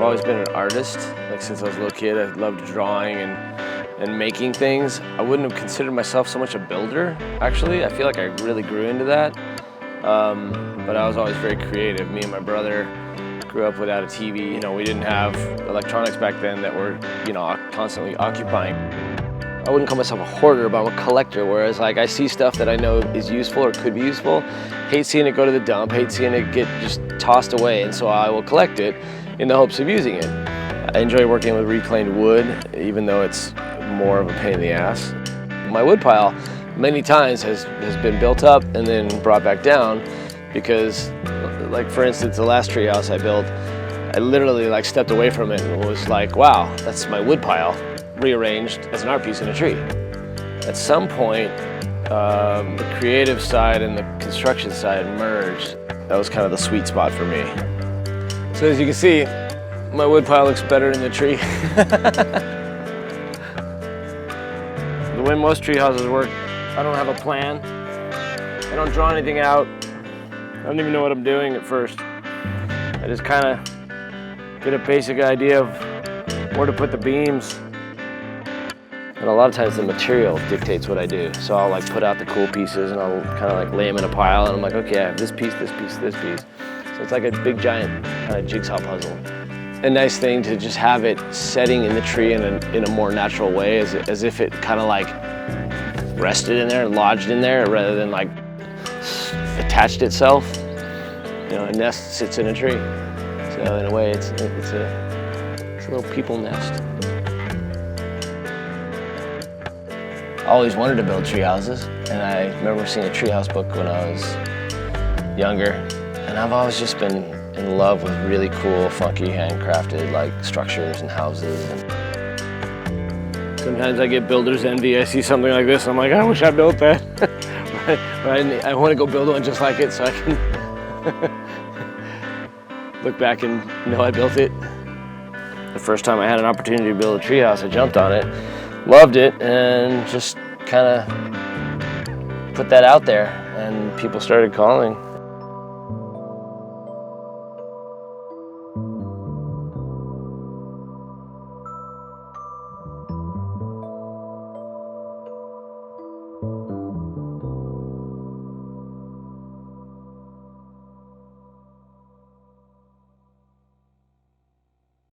always been an artist. Like since I was a little kid, I loved drawing and making things. I wouldn't have considered myself so much a builder, actually. I feel like I really grew into that. But I was always very creative. Me and my brother grew up without a TV. You know, we didn't have electronics back then that were, you know, constantly occupying. I wouldn't call myself a hoarder, but I'm a collector, whereas like I see stuff that I know is useful or could be useful, hate seeing it go to the dump, hate seeing it get just tossed away, and so I will collect it in the hopes of using it. I enjoy working with reclaimed wood, even though it's more of a pain in the ass. My wood pile many times has been built up and then brought back down because, like for instance, the last tree house I built, I literally like stepped away from it and was like, wow, that's my wood pile rearranged as an art piece in a tree. At some point, the creative side and the construction side merged. That was kind of the sweet spot for me. So as you can see, my wood pile looks better in the tree. The way most tree houses work, I don't have a plan. I don't draw anything out. I don't even know what I'm doing at first. I just kind of get a basic idea of where to put the beams. And a lot of times the material dictates what I do. So I'll like put out the cool pieces and I'll kind of like lay them in a pile and I'm like, okay, I have this piece, this piece, this piece. So it's like a big giant kind of jigsaw puzzle. A nice thing to just have it setting in the tree in a more natural way, as if it kind of like rested in there and lodged in there rather than like attached itself. You know, a nest sits in a tree. So in a way it's a little people nest. I always wanted to build tree houses, and I remember seeing a treehouse book when I was younger, and I've always just been in love with really cool, funky, handcrafted like structures and houses. And sometimes I get builder's envy. I see something like this, I'm like, I wish I built that. But I want to go build one just like it so I can look back and know I built it. The first time I had an opportunity to build a treehouse, I jumped on it. Loved it and just kind of put that out there and people started calling.